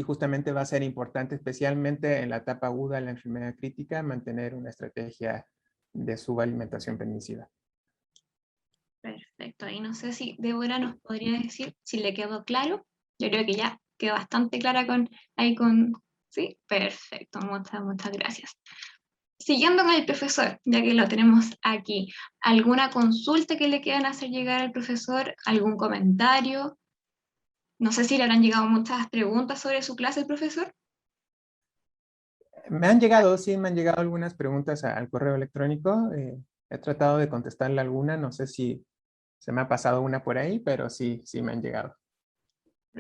justamente va a ser importante, especialmente en la etapa aguda de la enfermedad crítica, mantener una estrategia de subalimentación permisiva. Perfecto, y no sé si Débora nos podría decir si le quedó claro. Yo creo que ya quedó bastante clara ¿sí? Perfecto, muchas gracias. Siguiendo con el profesor, ya que lo tenemos aquí, ¿alguna consulta que le quieran hacer llegar al profesor? ¿Algún comentario? No sé si le habrán llegado muchas preguntas sobre su clase el profesor. Sí, me han llegado algunas preguntas al correo electrónico. He tratado de contestarle alguna, no sé si se me ha pasado una por ahí, pero sí me han llegado.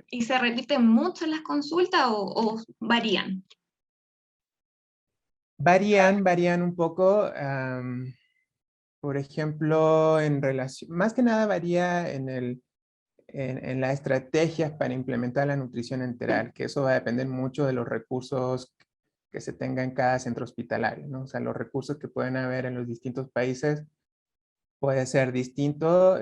¿Y se repiten mucho las consultas o varían? Varían un poco. Por ejemplo, más que nada varía en en las estrategias para implementar la nutrición enteral, que eso va a depender mucho de los recursos que se tenga en cada centro hospitalario, ¿no? O sea, los recursos que pueden haber en los distintos países puede ser distinto,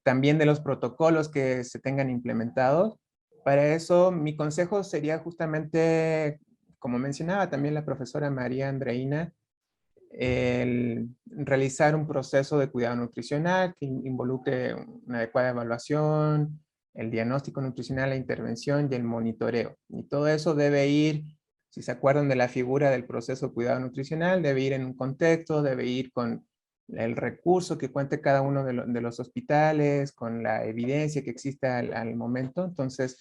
también de los protocolos que se tengan implementados. Para eso, mi consejo sería justamente, como mencionaba también la profesora María Andreina, el realizar un proceso de cuidado nutricional que involucre una adecuada evaluación, el diagnóstico nutricional, la intervención y el monitoreo. Y todo eso debe ir, si se acuerdan de la figura del proceso de cuidado nutricional, debe ir en un contexto, debe ir con el recurso que cuente cada uno de los hospitales, con la evidencia que existe al momento. Entonces,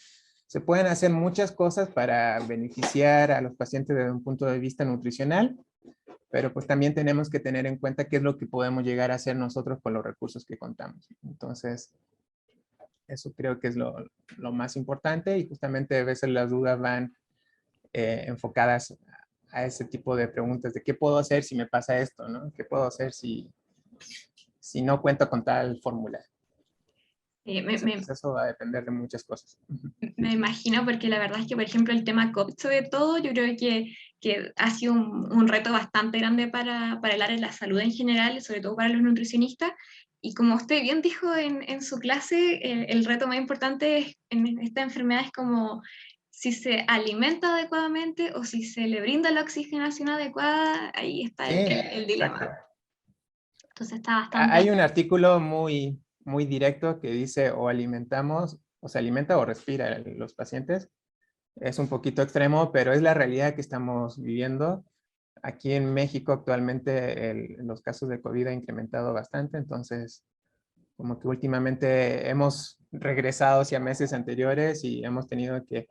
se pueden hacer muchas cosas para beneficiar a los pacientes desde un punto de vista nutricional, pero pues también tenemos que tener en cuenta qué es lo que podemos llegar a hacer nosotros con los recursos que contamos. Entonces, eso creo que es lo más importante, y justamente a veces las dudas van enfocadas a ese tipo de preguntas de qué puedo hacer si me pasa esto, ¿no? ¿Qué puedo hacer si no cuento con tal fórmula? Entonces, eso va a depender de muchas cosas. Me imagino, porque la verdad es que, por ejemplo, el tema COVID, sobre todo, yo creo que ha sido un reto bastante grande para el área de la salud en general, y sobre todo para los nutricionistas. Y como usted bien dijo en su clase, el reto más importante en esta enfermedad es como si se alimenta adecuadamente o si se le brinda la oxigenación adecuada. Ahí está Sí, el dilema. exacto. Entonces está bastante... Hay un artículo muy directo que dice o alimentamos, o se alimenta o respira los pacientes. Es un poquito extremo, pero es la realidad que estamos viviendo. Aquí en México actualmente los casos de COVID han incrementado bastante, entonces como que últimamente hemos regresado hacia meses anteriores y hemos tenido que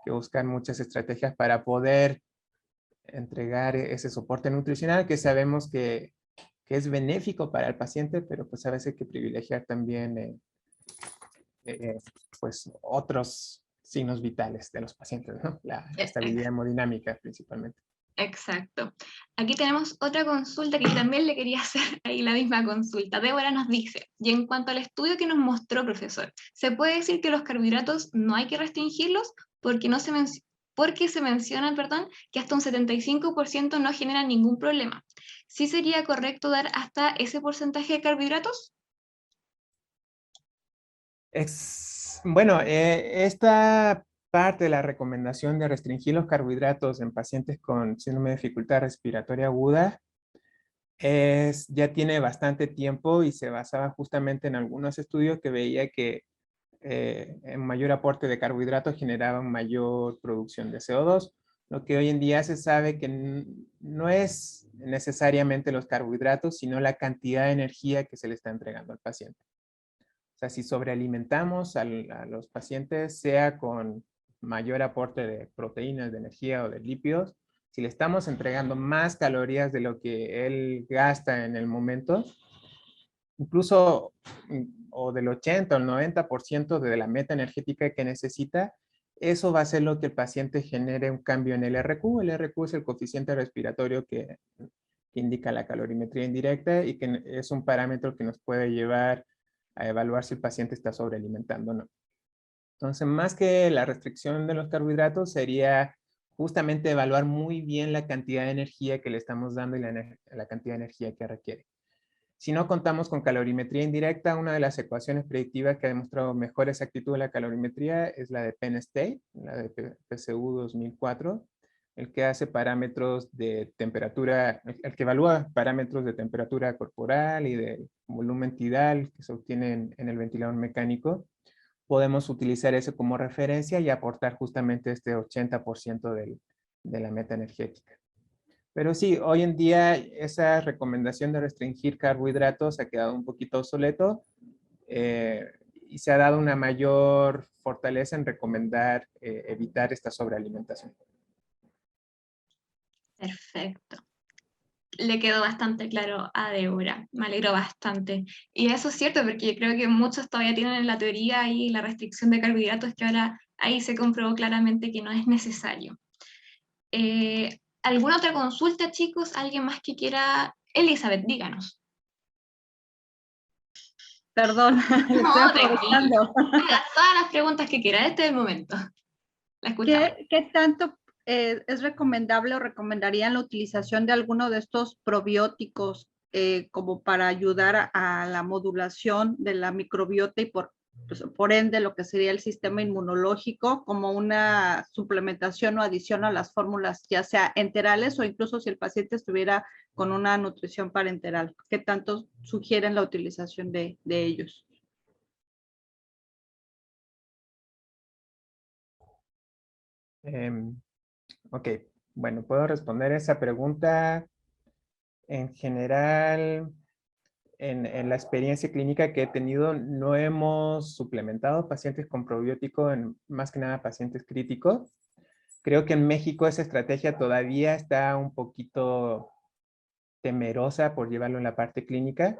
buscar muchas estrategias para poder entregar ese soporte nutricional que sabemos que es benéfico para el paciente, pero pues a veces hay que privilegiar también pues otros signos vitales de los pacientes, ¿no? La estabilidad hemodinámica principalmente. Exacto. Aquí tenemos otra consulta que yo también le quería hacer ahí la misma consulta. Débora nos dice, y en cuanto al estudio que nos mostró, profesor, ¿se puede decir que los carbohidratos no hay que restringirlos porque se menciona, que hasta un 75% no generan ningún problema? ¿Sí sería correcto dar hasta ese porcentaje de carbohidratos? Bueno, esta parte de la recomendación de restringir los carbohidratos en pacientes con síndrome de dificultad respiratoria aguda ya tiene bastante tiempo y se basaba justamente en algunos estudios que veía que en mayor aporte de carbohidratos generaban mayor producción de CO2, lo que hoy en día se sabe que no es necesariamente los carbohidratos, sino la cantidad de energía que se le está entregando al paciente. O sea, si sobrealimentamos a los pacientes, sea con mayor aporte de proteínas, de energía o de lípidos, si le estamos entregando más calorías de lo que él gasta en el momento, incluso o del 80 o el 90% de la meta energética que necesita, eso va a ser lo que el paciente genere un cambio en el RQ. El RQ es el coeficiente respiratorio que indica la calorimetría indirecta y que es un parámetro que nos puede llevar a evaluar si el paciente está sobrealimentando o no. Entonces, más que la restricción de los carbohidratos, sería justamente evaluar muy bien la cantidad de energía que le estamos dando y la cantidad de energía que requiere. Si no contamos con calorimetría indirecta, una de las ecuaciones predictivas que ha demostrado mejor exactitud de la calorimetría es la de Penn State, la de PSU 2004, el que hace parámetros de temperatura, el que evalúa parámetros de temperatura corporal y de volumen tidal que se obtienen en el ventilador mecánico. Podemos utilizar eso como referencia y aportar justamente este 80% de la meta energética. Pero sí, hoy en día esa recomendación de restringir carbohidratos ha quedado un poquito obsoleto y se ha dado una mayor fortaleza en recomendar evitar esta sobrealimentación. Perfecto. Le quedó bastante claro a Débora, me alegro bastante. Y eso es cierto, porque yo creo que muchos todavía tienen en la teoría ahí la restricción de carbohidratos, que ahora ahí se comprobó claramente que no es necesario. ¿Alguna otra consulta, chicos? ¿Alguien más que quiera? Elizabeth, díganos. Perdón, le No, estoy tranquilo. aprovechando. Haga todas las preguntas que quiera, este es el momento. La escuchamos. ¿Qué tanto es recomendable o recomendarían la utilización de alguno de estos probióticos como para ayudar a la modulación de la microbiota y pues, por ende lo que sería el sistema inmunológico como una suplementación o adición a las fórmulas, ya sea enterales o incluso si el paciente estuviera con una nutrición parenteral? ¿Qué tanto sugieren la utilización de ellos? Ok, bueno, puedo responder esa pregunta. En general, en la experiencia clínica que he tenido, no hemos suplementado pacientes con probiótico, más que nada pacientes críticos. Creo que en México esa estrategia todavía está un poquito temerosa por llevarlo en la parte clínica,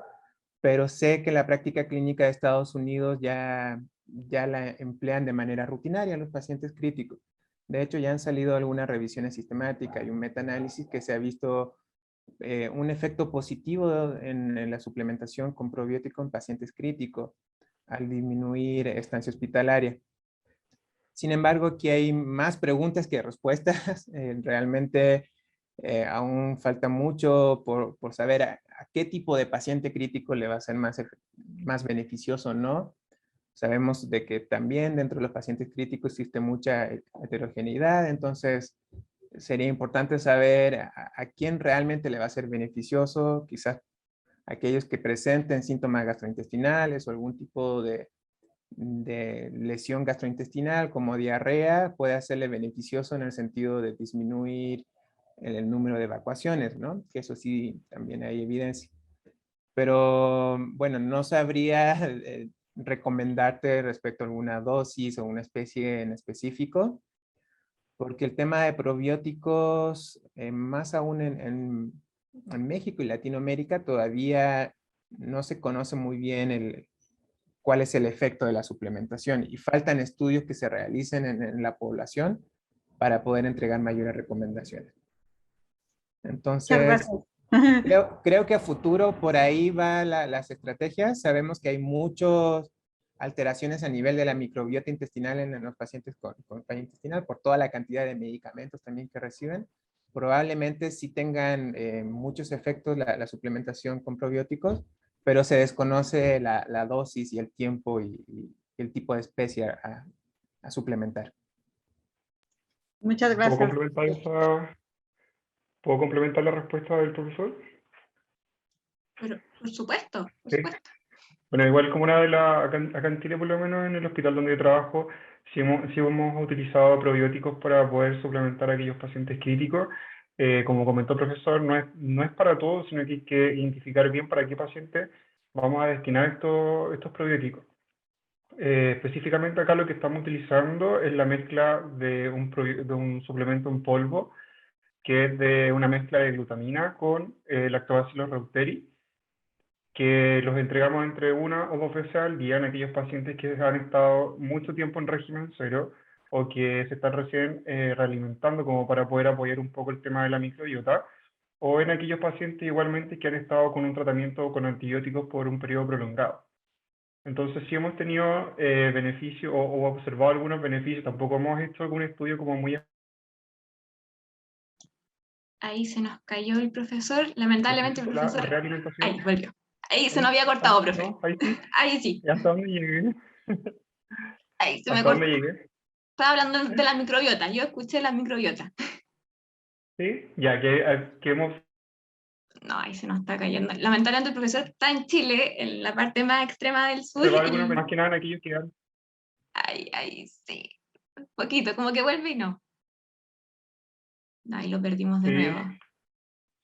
pero sé que la práctica clínica de Estados Unidos ya la emplean de manera rutinaria en los pacientes críticos. De hecho, ya han salido algunas revisiones sistemáticas y un metaanálisis que se ha visto un efecto positivo en la suplementación con probiótico en pacientes críticos al disminuir estancia hospitalaria. Sin embargo, aquí hay más preguntas que respuestas. Realmente aún falta mucho por saber a qué tipo de paciente crítico le va a ser más beneficioso, ¿no? Sabemos de que también dentro de los pacientes críticos existe mucha heterogeneidad, entonces sería importante saber a quién realmente le va a ser beneficioso, quizás aquellos que presenten síntomas gastrointestinales o algún tipo de lesión gastrointestinal como diarrea puede hacerle beneficioso en el sentido de disminuir el número de evacuaciones, ¿no? Que eso sí, también hay evidencia. Pero bueno, no sabría recomendarte respecto a alguna dosis o una especie en específico, porque el tema de probióticos, más aún en México y Latinoamérica, todavía no se conoce muy bien cuál es el efecto de la suplementación y faltan estudios que se realicen en la población para poder entregar mayores recomendaciones. Entonces, creo que a futuro por ahí van las estrategias. Sabemos que hay muchas alteraciones a nivel de la microbiota intestinal en los pacientes con falla intestinal por toda la cantidad de medicamentos también que reciben. Probablemente sí tengan muchos efectos la suplementación con probióticos, pero se desconoce la dosis y el tiempo y el tipo de especie a suplementar. Muchas gracias. ¿Puedo complementar la respuesta del profesor? Pero, por supuesto, por Sí. supuesto. Bueno, igual como una de las, acá en Chile por lo menos en el hospital donde yo trabajo, sí hemos utilizado probióticos para poder suplementar a aquellos pacientes críticos. Como comentó el profesor, no es para todos, sino que hay que identificar bien para qué paciente vamos a destinar estos probióticos. Específicamente acá lo que estamos utilizando es la mezcla de un suplemento en polvo, que es de una mezcla de glutamina con Lactobacillus reuteri, que los entregamos entre 1 o 2 veces al día en aquellos pacientes que han estado mucho tiempo en régimen cero o que se están recién realimentando como para poder apoyar un poco el tema de la microbiota, o en aquellos pacientes igualmente que han estado con un tratamiento con antibióticos por un periodo prolongado. Entonces sí hemos tenido beneficios o observado algunos beneficios, tampoco hemos hecho algún estudio como muy... Ahí se nos cayó el profesor, lamentablemente el La profesor... realimentación. Ahí volvió. Ahí se nos había cortado, profe. No, ahí sí. Ahí sí. ¿Y hasta dónde llegué? Ahí se me ¿Hasta cortó. dónde llegué? Estaba hablando de la microbiota. Yo escuché la microbiota. Sí, ya que hemos... No, ahí se nos está cayendo. Lamentablemente el profesor está en Chile, en la parte más extrema del sur. Pero algunos más que nada en aquellos que han... Ahí sí. Un poquito, como que vuelve y no. Ahí lo perdimos de Sí. nuevo.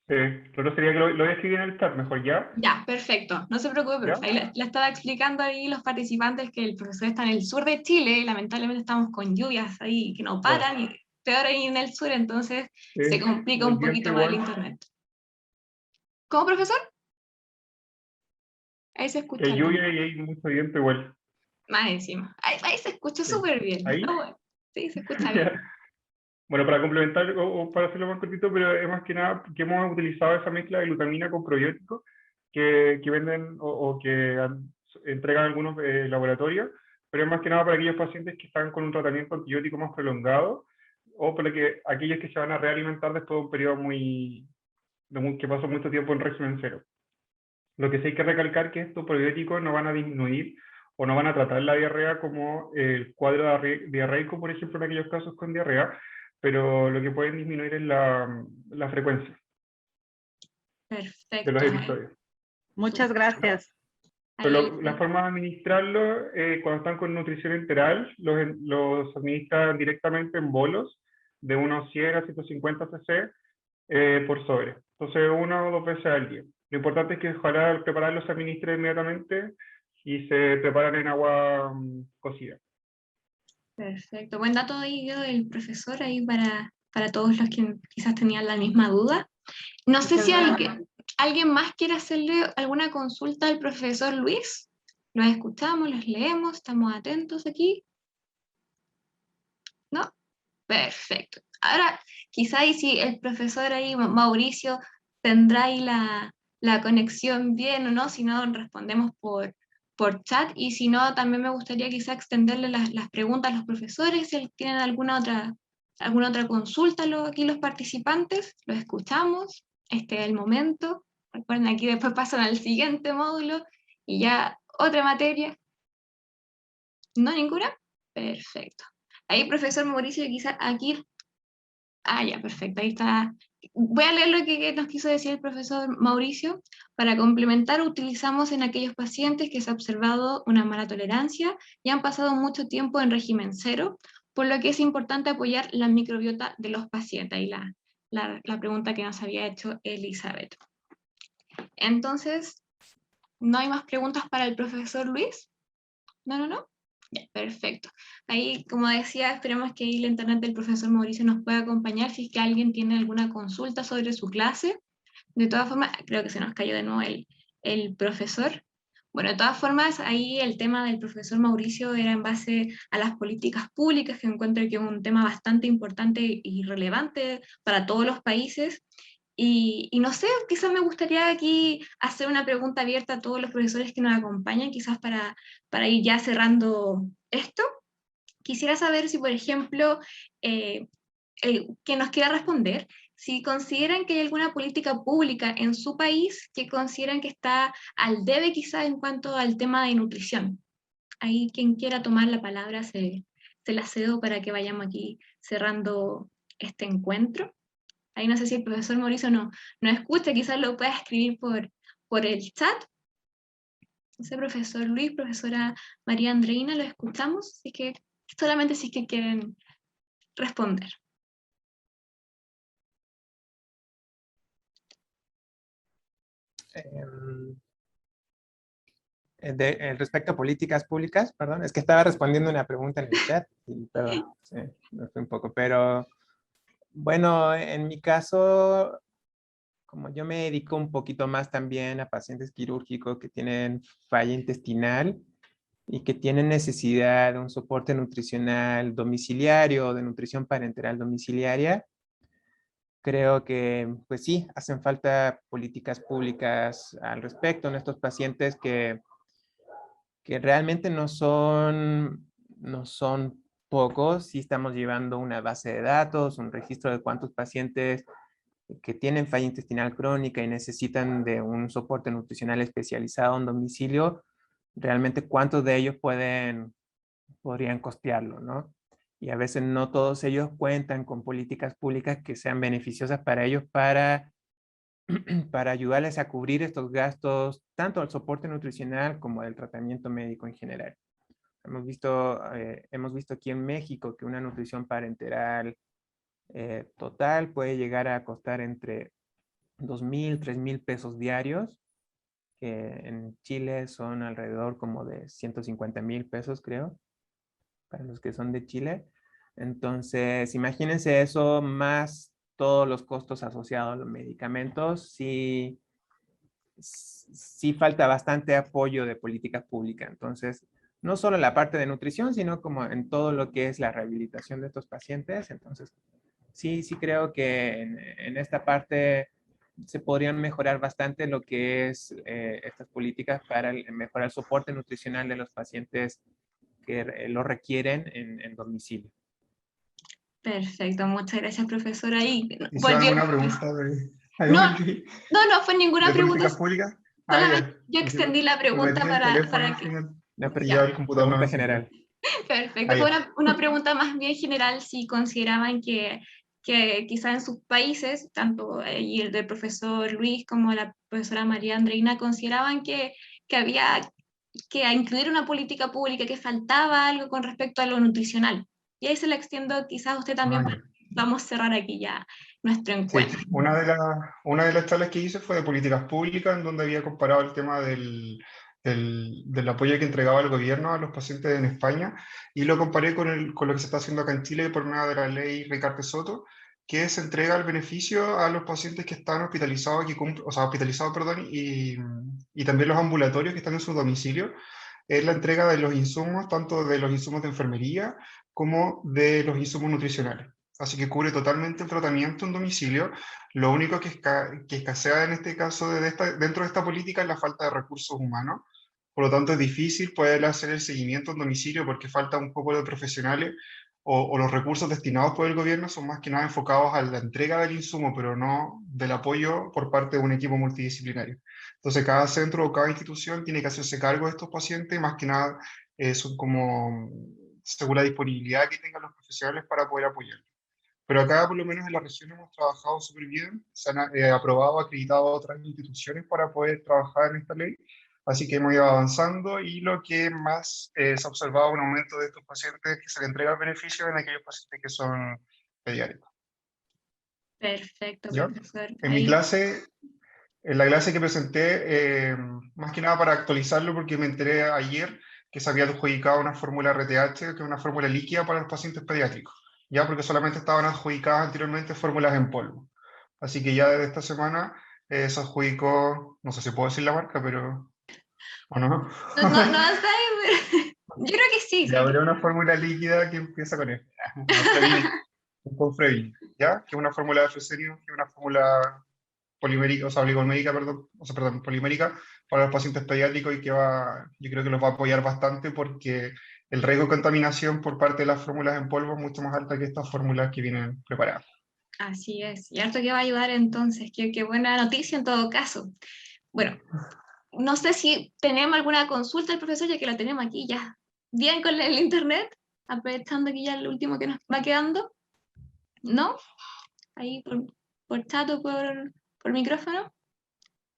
Lo otro sería que lo voy a escribir en el chat, mejor ya. Ya, perfecto. No se preocupe, profe. Ahí le estaba explicando ahí los participantes que el profesor está en el sur de Chile y lamentablemente estamos con lluvias ahí que no paran y peor ahí en el sur, entonces se complica un poquito más el internet. ¿Cómo, profesor? Ahí se escucha. Que lluvia y hay mucho viento igual. Más encima. Ahí se escucha súper bien. ¿Ahí? Está bueno. Sí, se escucha bien. Bueno, para complementar o para hacerlo más cortito, pero es más que nada que hemos utilizado esa mezcla de glutamina con probióticos que venden o que entregan algunos laboratorios, pero es más que nada para aquellos pacientes que están con un tratamiento antibiótico más prolongado, o para aquellos que se van a realimentar después de un periodo que pasó mucho tiempo en régimen cero. Lo que sí hay que recalcar que estos probióticos no van a disminuir o no van a tratar la diarrea como el cuadro diarreico, por ejemplo, en aquellos casos con diarrea, pero lo que pueden disminuir es la frecuencia de los Perfecto. episodios. Muchas gracias. Pero la forma de administrarlo, cuando están con nutrición enteral, los administran directamente en bolos de unos 100 a 150 cc por sobre. Entonces, 1 o 2 veces al día. Lo importante es que ojalá al prepararlos se administre inmediatamente y se preparan en agua cocida. Perfecto. Buen dato ahí del profesor ahí para todos los que quizás tenían la misma duda. No sé si alguien más quiere hacerle alguna consulta al profesor Luis. Los escuchamos, los leemos, estamos atentos aquí. ¿No? Perfecto. Ahora, quizá ahí si el profesor ahí, Mauricio, tendrá ahí la conexión bien o no, si no respondemos por chat, y si no, también me gustaría quizá extenderle las preguntas a los profesores, si tienen alguna otra consulta aquí los participantes, los escuchamos, este es el momento. Recuerden, aquí después pasan al siguiente módulo, y ya otra materia. ¿No ninguna? Perfecto. Ahí, profesor Mauricio, quizá aquí... ya, perfecto, ahí está. Voy a leer lo que nos quiso decir el profesor Mauricio. Para complementar, utilizamos en aquellos pacientes que se ha observado una mala tolerancia y han pasado mucho tiempo en régimen cero, por lo que es importante apoyar la microbiota de los pacientes. Ahí la pregunta que nos había hecho Elizabeth. Entonces, ¿no hay más preguntas para el profesor Luis? ¿No? Ya, perfecto. Ahí, como decía, esperemos que ahí la internet del profesor Mauricio nos pueda acompañar si es que alguien tiene alguna consulta sobre su clase. De todas formas, creo que se nos cayó de nuevo el profesor. Bueno, de todas formas, ahí el tema del profesor Mauricio era en base a las políticas públicas, que encuentro que es un tema bastante importante y relevante para todos los países. Y no sé, quizás me gustaría aquí hacer una pregunta abierta a todos los profesores que nos acompañan, quizás para ir ya cerrando esto. Quisiera saber si, por ejemplo, que nos quiera responder, si consideran que hay alguna política pública en su país que consideran que está al debe quizás en cuanto al tema de nutrición. Ahí quien quiera tomar la palabra se la cedo para que vayamos aquí cerrando este encuentro. Ahí no sé si el profesor Mauricio no escucha, quizás lo pueda escribir por el chat. No sé, profesor Luis, profesora María Andreina, lo escuchamos, así que solamente si es que quieren responder. Respecto a políticas públicas, perdón, es que estaba respondiendo una pregunta en el chat, y perdón, sí, me fui un poco, pero bueno, en mi caso, como yo me dedico un poquito más también a pacientes quirúrgicos que tienen falla intestinal y que tienen necesidad de un soporte nutricional domiciliario o de nutrición parenteral domiciliaria, creo que, pues sí, hacen falta políticas públicas al respecto en estos pacientes que realmente no son pocos. Sí estamos llevando una base de datos, un registro de cuántos pacientes que tienen falla intestinal crónica y necesitan de un soporte nutricional especializado en domicilio, realmente cuántos de ellos podrían costearlo, ¿no? Y a veces no todos ellos cuentan con políticas públicas que sean beneficiosas para ellos para ayudarles a cubrir estos gastos, tanto al soporte nutricional como al tratamiento médico en general. Hemos visto aquí en México que una nutrición parenteral total puede llegar a costar entre 2,000, 3,000 pesos diarios, que en Chile son alrededor como de 150,000 pesos, creo, para los que son de Chile. Entonces, imagínense eso más todos los costos asociados a los medicamentos. Sí falta bastante apoyo de políticas públicas. Entonces, no solo en la parte de nutrición, sino como en todo lo que es la rehabilitación de estos pacientes. Entonces, sí creo que en esta parte se podrían mejorar bastante lo que es estas políticas para mejorar el soporte nutricional de los pacientes que lo requieren en domicilio. Perfecto, muchas gracias, profesora. Y ¿Hizo alguna pregunta no fue ninguna de pregunta. políticas públicas? Solamente yo extendí la pregunta para que... Una pregunta general. Perfecto, fue una pregunta más bien general, si consideraban que quizá en sus países, tanto y el del profesor Luis como la profesora María Andreina, consideraban que había que incluir una política pública, que faltaba algo con respecto a lo nutricional. Y ahí se la extiendo quizás a usted también, vamos a cerrar aquí ya nuestro encuentro. Sí, una de las charlas que hice fue de políticas públicas, en donde había comparado el tema del apoyo que entregaba el gobierno a los pacientes en España, y lo comparé con lo que se está haciendo acá en Chile por medio de la ley Ricardo Soto, que se entrega el beneficio a los pacientes que están hospitalizados, y también los ambulatorios que están en su domicilio. Es la entrega de los insumos, tanto de los insumos de enfermería como de los insumos nutricionales. Así que cubre totalmente el tratamiento en domicilio. Lo único que escasea en este caso dentro de esta política es la falta de recursos humanos. Por lo tanto, es difícil poder hacer el seguimiento en domicilio porque falta un poco de profesionales, o los recursos destinados por el gobierno son más que nada enfocados a la entrega del insumo, pero no del apoyo por parte de un equipo multidisciplinario. Entonces, cada centro o cada institución tiene que hacerse cargo de estos pacientes, más que nada son como según la disponibilidad que tengan los profesionales para poder apoyar. Pero acá, por lo menos en la región, hemos trabajado súper bien, se han aprobado, acreditado otras instituciones para poder trabajar en esta ley, así que hemos ido avanzando, y lo que más se ha observado un aumento de estos pacientes que se les entrega el beneficio en aquellos pacientes que son pediátricos. Perfecto, ¿Ya? profesor. En la clase que presenté, más que nada para actualizarlo, porque me enteré ayer que se había adjudicado una fórmula RTH, que es una fórmula líquida para los pacientes pediátricos, ya porque solamente estaban adjudicadas anteriormente fórmulas en polvo. Así que ya desde esta semana se adjudicó, no sé si puedo decir la marca, pero... ¿o no? No sé, yo creo que sí. Ya habrá una fórmula líquida que empieza con F, con Frevin, ¿ya? Que es una fórmula de Freserio, que es una fórmula polimérica, oligomérica, polimérica para los pacientes pediátricos, y que yo creo que los va a apoyar bastante, porque el riesgo de contaminación por parte de las fórmulas en polvo es mucho más alta que estas fórmulas que vienen preparadas. Así es, y harto que va a ayudar entonces, qué buena noticia en todo caso. Bueno, no sé si tenemos alguna consulta del profesor, ya que la tenemos aquí ya bien con el internet, aprovechando que ya es lo último que nos va quedando. ¿No? Ahí por chat o por micrófono.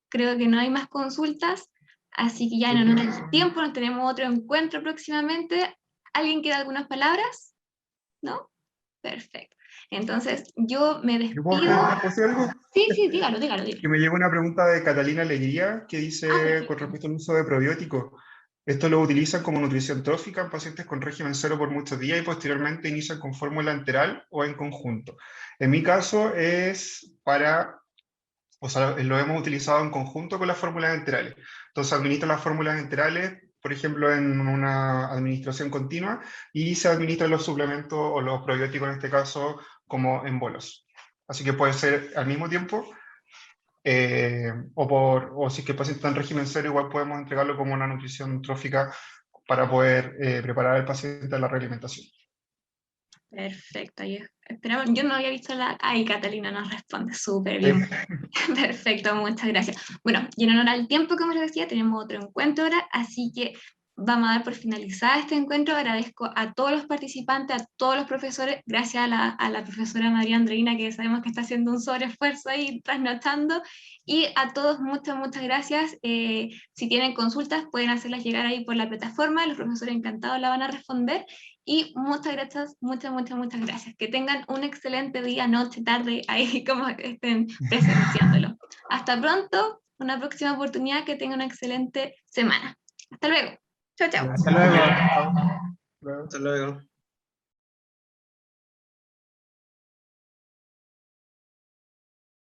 Creo que no hay más consultas, así que ya en honor al tiempo nos tenemos otro encuentro próximamente. ¿Alguien quiere algunas palabras? ¿No? Perfecto. Entonces, yo me despido. ¿Puedo decir algo? Sí, dígalo. Que me llegó una pregunta de Catalina Alegría, que dice con respecto al uso de probióticos. Esto lo utilizan como nutrición trófica en pacientes con régimen cero por muchos días, y posteriormente inician con fórmula enteral o en conjunto. En mi caso es lo hemos utilizado en conjunto con las fórmulas enterales. Entonces administro las fórmulas enterales, por ejemplo, en una administración continua, y se administran los suplementos o los probióticos, en este caso, como en bolos. Así que puede ser al mismo tiempo, o si es que el paciente está en régimen cero, igual podemos entregarlo como una nutrición trófica para poder preparar al paciente a la realimentación. Perfecto, yo no había visto Ay, Catalina nos responde súper bien. Perfecto, muchas gracias. Bueno, y en honor al tiempo, como les decía, tenemos otro encuentro ahora, así que vamos a dar por finalizado este encuentro. Agradezco a todos los participantes, a todos los profesores, gracias a la profesora María Andreina, que sabemos que está haciendo un sobreesfuerzo ahí trasnochando, y a todos muchas gracias. Si tienen consultas pueden hacerlas llegar ahí por la plataforma, los profesores encantados la van a responder, y muchas gracias, muchas gracias. Que tengan un excelente día, noche, tarde, ahí como estén presenciándolo. Hasta pronto, una próxima oportunidad, que tengan una excelente semana. Hasta luego. Chao. Hasta luego. Hasta luego.